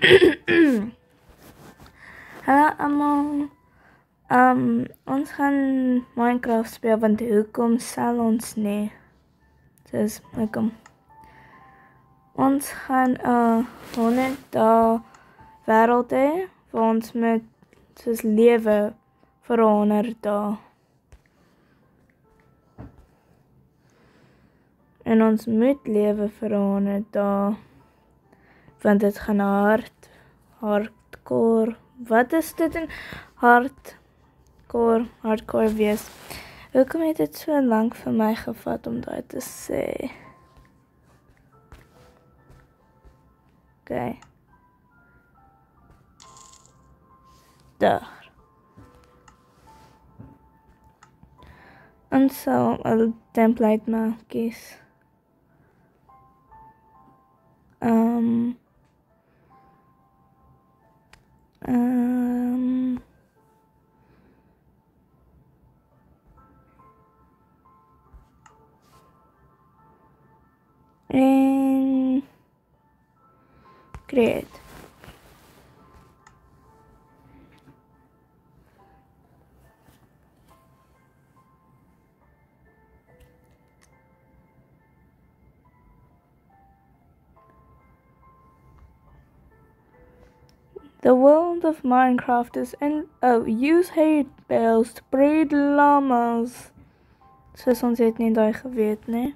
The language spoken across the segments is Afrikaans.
Hallo almal. Ons gaan Minecraft speel want hoekom sal ons nie? Dus hoekom? Ons gaan 100 dae wêreld hê waar ons moet soos lewe vir 100 dae. En ons moet lewe vir 100 dae want dit gaan hardcore. Wat is dit in hardcore wees? Hoekom het dit so lank vir my gevat om dit te sê? Okay. Daar. Ons sal 'n template maak kies. En create. The world of Minecraft is use hay bales to breed llamas. Soos ons het nie daai geweet nie.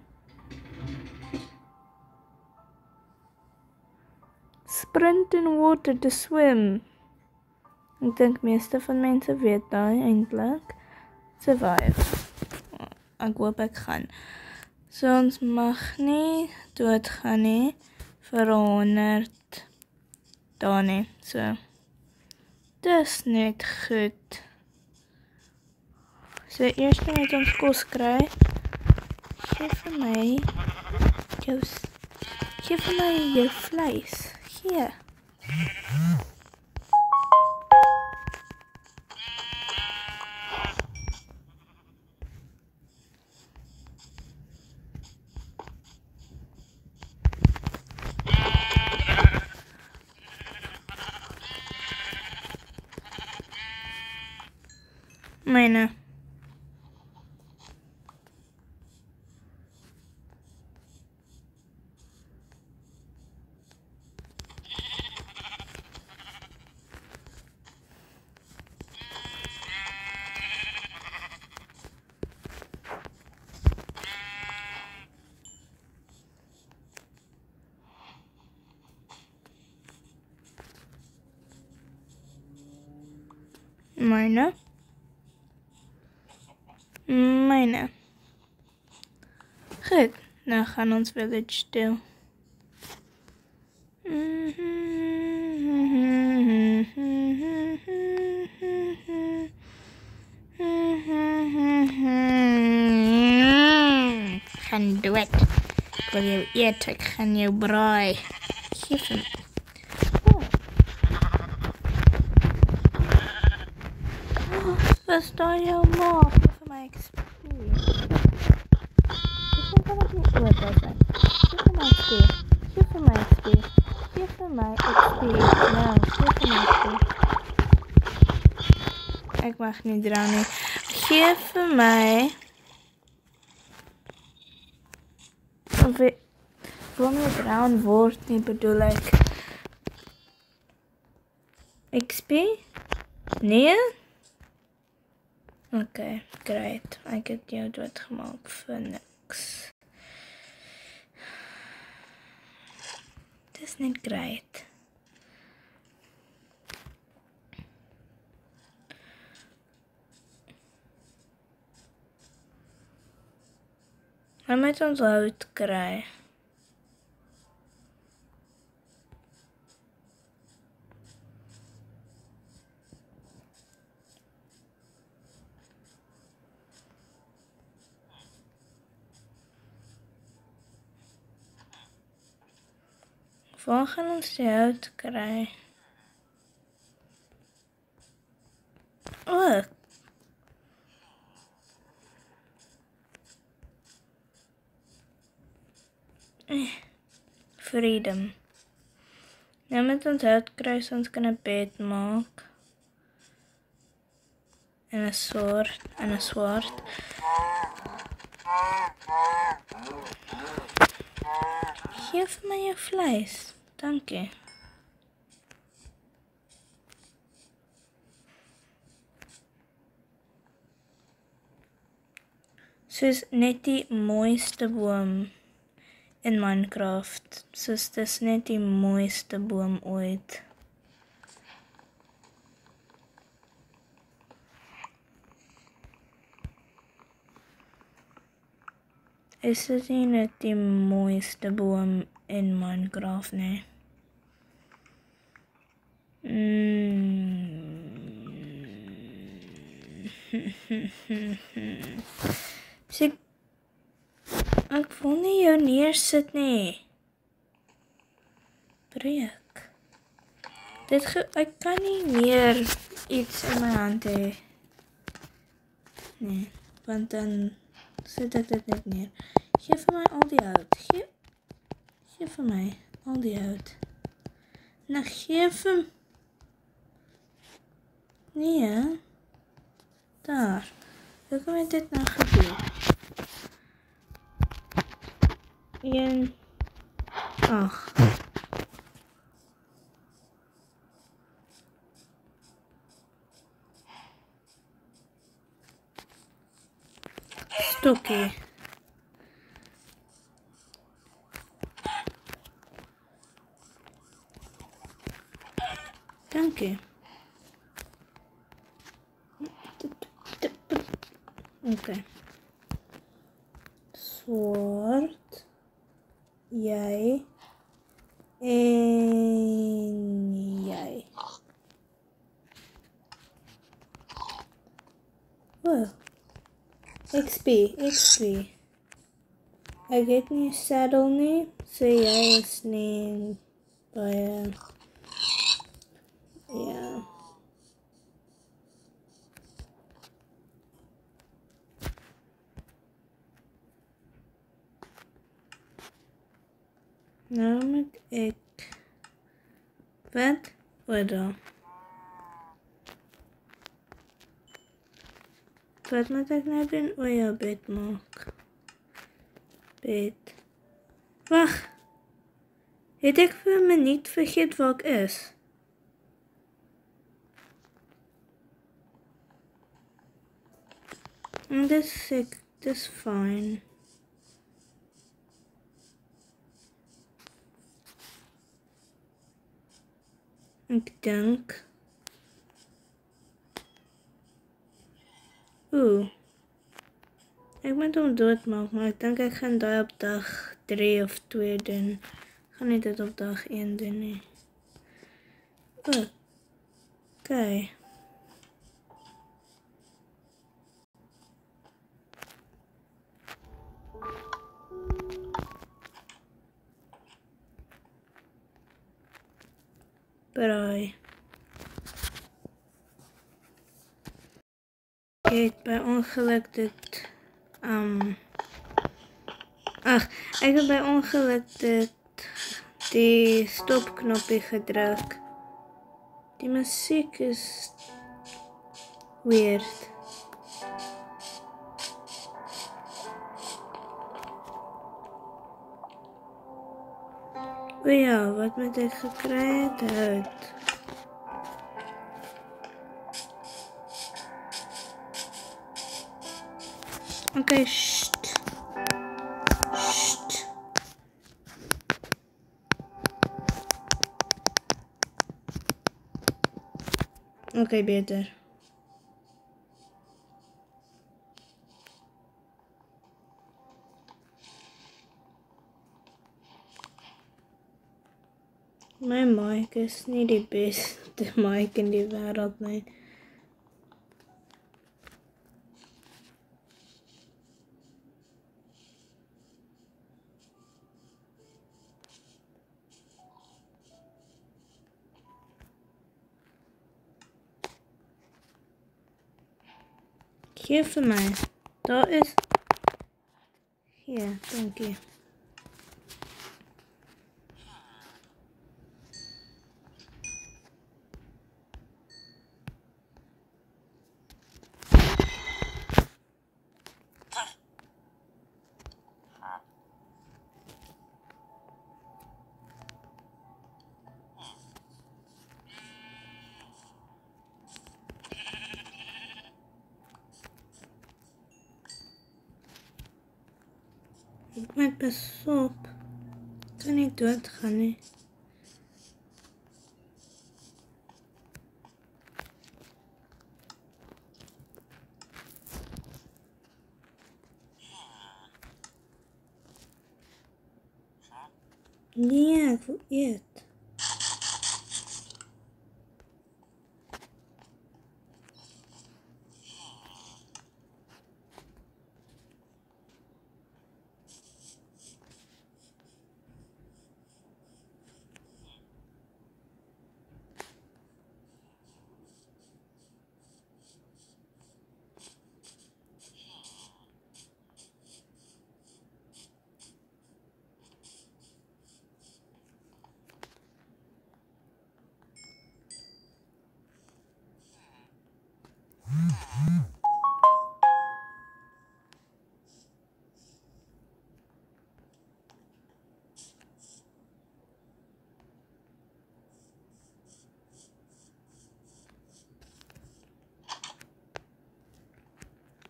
Sprint in water to swim. Ek dink meeste van mense weet daai eintlik. Survive. Ek hoop ek gaan. So ons mag nie doodgaan nie vir 100 dae nie. So dis net goed. So eers moet ons kos kry. Geef vir my jou vleis. Hier. Myne. Myne. Goed, nou gaan ons village toe. Gaan doen. Ek wil jou eet, ek gaan jou braai. Geef hem. Was daar jou maak vir my XP? Dis kan ek nie oor zijn. Geef vir my XP. Geef vir my XP. Geef vir my XP. Nou, geef vir my XP. Ek mag nie drown nie. Geef vir my. Wil nie drown word nie, bedoel ek. XP? Nee? Okay, great. Ek het jou doodgemaak vir niks. Dis net great. Hy moet ons hout kry. Waar gaan ons die hout kry? Oh. Freedom. Nou met ons hout kry, ons kan 'n bed maak. En 'n swaard. Gee vir my jou vleis. Dankie. Soos net die mooiste boom in Minecraft. Soos dis net die mooiste boom ooit. Is dit nie net die mooiste boom in Minecraft, nee? Ek wil nie jou neersit nie. Breek. Ek kan nie meer iets in my hand hê. Nee, want dan sit ek dit net neer. Geef vir my al die hout. Geef vir my al die hout. Nou geef hem. Nee. Daar. Hoekom het dit nou gebeur? 1 8 Stokkie. Dankie. Okay. Swaard. Jy. En jy. Wow. XP. Ek het nie saddle nie, so jy is nie baie. Ja. Nou moet ek. Wat? Oder? Wat moet ek nou doen? O ja, bed maak. Bed. Wag. Het ek vir 'n minuut vergeet waar ek is? En dis fine. Ek dink. Ek moet hom doodmaak, maar ek dink ek gaan daai op dag 3 of 2 doen. Ek gaan nie dit op dag 1 doen nie. Okay. Braai. Ek het by ongeluk dit ek het by ongeluk die stopknoppie gedruk. Die musiek is weird. O ja, wat moet ek gekry het? Hout. Okay, sst. Okay, beter. My mic is nie die beste mic in die wêreld nie. Geef vir my. Daar is. Hier, dankie. Ek moet besop. Kan nie doodgaan nie. Nee, ek wil eet.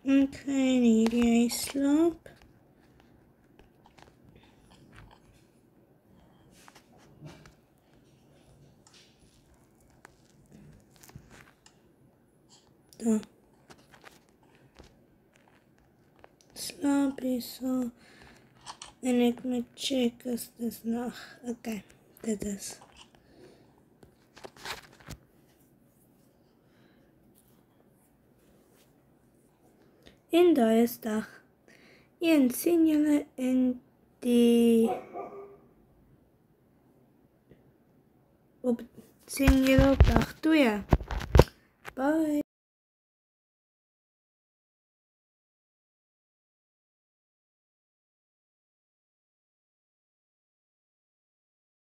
Okay, hierdie hy slaap. Daar. Slaap is so. En ek moet check as dis nag. Okay, dit is. En daar is dag 1. Sien julle in die sien julle op dag 2. Bye.